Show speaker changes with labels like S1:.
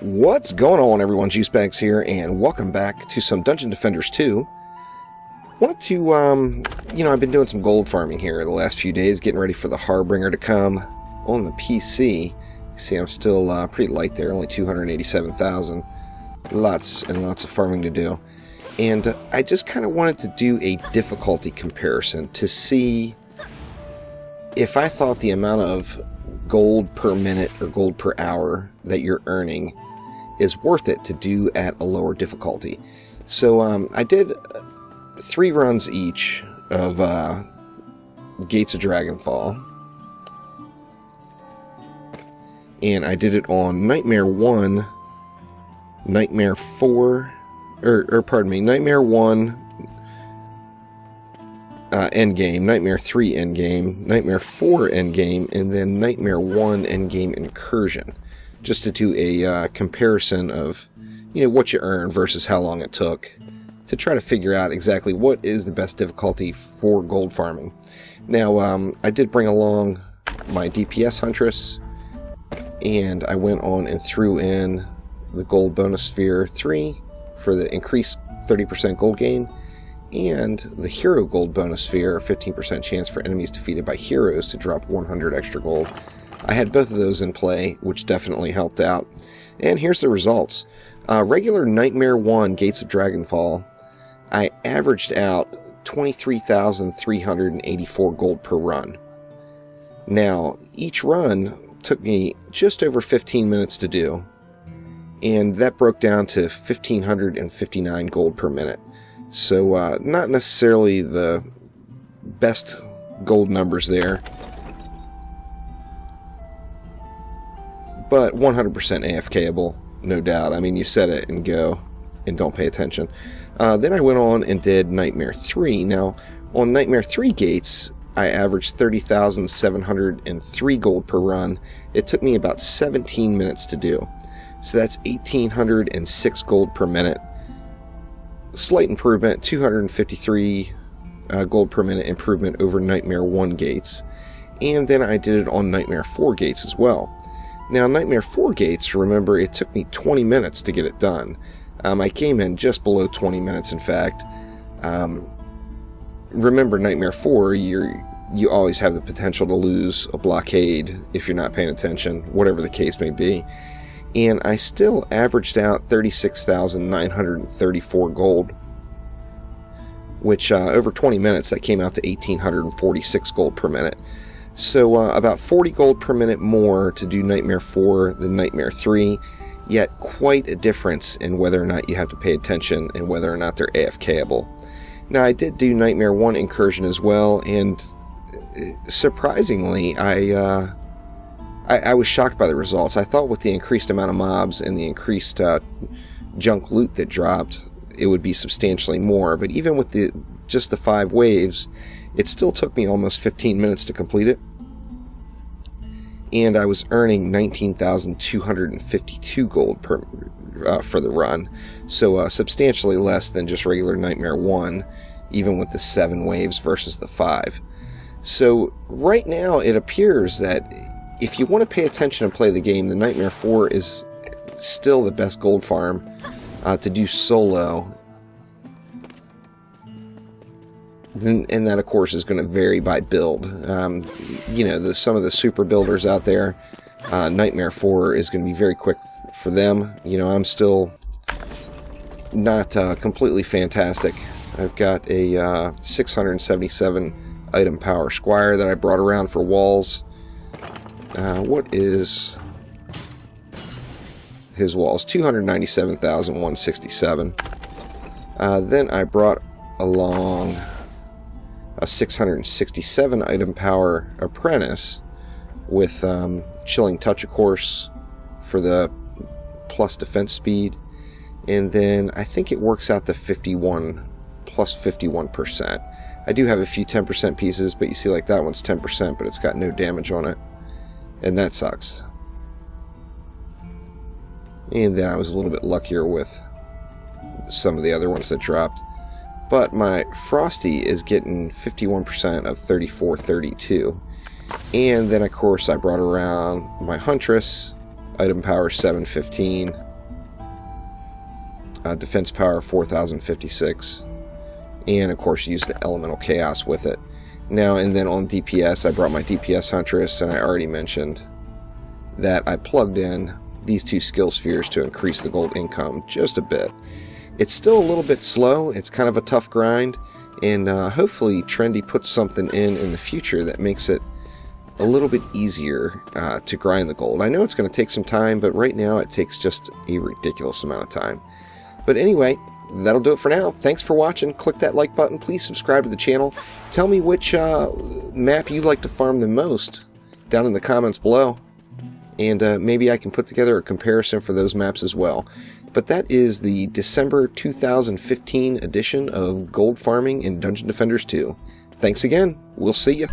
S1: What's going on, everyone? Juicebags here, and welcome back to some Dungeon Defenders 2. Want to, I've been doing some gold farming here the last few days, getting ready for the Harbinger to come on the PC. You see, I'm still pretty light there, only 287,000. Lots and lots of farming to do. And I just kind of wanted to do a difficulty comparison to see if I thought the amount of gold per minute or gold per hour that you're earning is worth it to do at a lower difficulty. So I did 3 runs each of Gates of Dragonfall, and I did it on Nightmare 1, Nightmare 4, Nightmare 1 Endgame, Nightmare 3 Endgame, Nightmare 4 Endgame, and then Nightmare 1 Endgame Incursion, just to do a comparison of, what you earn versus how long it took to try to figure out exactly what is the best difficulty for gold farming. Now, I did bring along my DPS Huntress, and I went on and threw in the Gold Bonus Sphere 3 for the increased 30% gold gain, and the Hero Gold Bonus Sphere, 15% chance for enemies defeated by heroes to drop 100 extra gold. I had both of those in play, which definitely helped out. And here's the results. Regular Nightmare 1 Gates of Dragonfall, I averaged out 23,384 gold per run. Now, each run took me just over 15 minutes to do, and that broke down to 1,559 gold per minute. So, not necessarily the best gold numbers there, but 100% AFKable, no doubt. I mean, you set it and go, and don't pay attention. Then I went on and did Nightmare 3. Now, on Nightmare 3 Gates, I averaged 30,703 gold per run. It took me about 17 minutes to do. So that's 1,806 gold per minute. Slight improvement, 253 gold per minute improvement over Nightmare 1 Gates. And then I did it on Nightmare 4 Gates as well. Now, Nightmare 4 Gates, remember, it took me 20 minutes to get it done. I came in just below 20 minutes, in fact. Remember, Nightmare 4, you always have the potential to lose a blockade if you're not paying attention, whatever the case may be. And I still averaged out 36,934 gold, which over 20 minutes, that came out to 1,846 gold per minute. So about 40 gold per minute more to do Nightmare 4 than Nightmare 3, yet quite a difference in whether or not you have to pay attention and whether or not they're AFKable. Now, I did do Nightmare 1 Incursion as well, and surprisingly, I was shocked by the results. I thought with the increased amount of mobs and the increased junk loot that dropped, it would be substantially more, but even with just the 5 waves, it still took me almost 15 minutes to complete it. And I was earning 19,252 gold for the run, so substantially less than just regular Nightmare 1, even with the 7 waves versus the 5. So right now it appears that if you want to pay attention and play the game, the Nightmare 4 is still the best gold farm to do solo. And that, of course, is going to vary by build. Some of the super builders out there, Nightmare 4 is going to be very quick for them. I'm still not completely fantastic. I've got a 677 item power Squire that I brought around for walls. What is his walls? 297,167. Then I brought along a 667 item power Apprentice with Chilling Touch, of course, for the plus defense speed. And then I think it works out to 51%. I do have a few 10% pieces, but you see, like, that one's 10%, but it's got no damage on it. And that sucks. And then I was a little bit luckier with some of the other ones that dropped. But my Frosty is getting 51% of 3432. And then, of course, I brought around my Huntress, item power 715, defense power 4056, and of course use the elemental chaos with it. Now, and then on DPS, I brought my DPS Huntress, and I already mentioned that I plugged in these 2 skill spheres to increase the gold income just a bit. It's still a little bit slow, it's kind of a tough grind, and hopefully Trendy puts something in the future that makes it a little bit easier to grind the gold. I know it's going to take some time, but right now it takes just a ridiculous amount of time. But anyway, that'll do it for now. Thanks for watching. Click that like button. Please subscribe to the channel. Tell me which map you like to farm the most down in the comments below. And maybe I can put together a comparison for those maps as well. But that is the December 2015 edition of Gold Farming in Dungeon Defenders 2. Thanks again. We'll see you.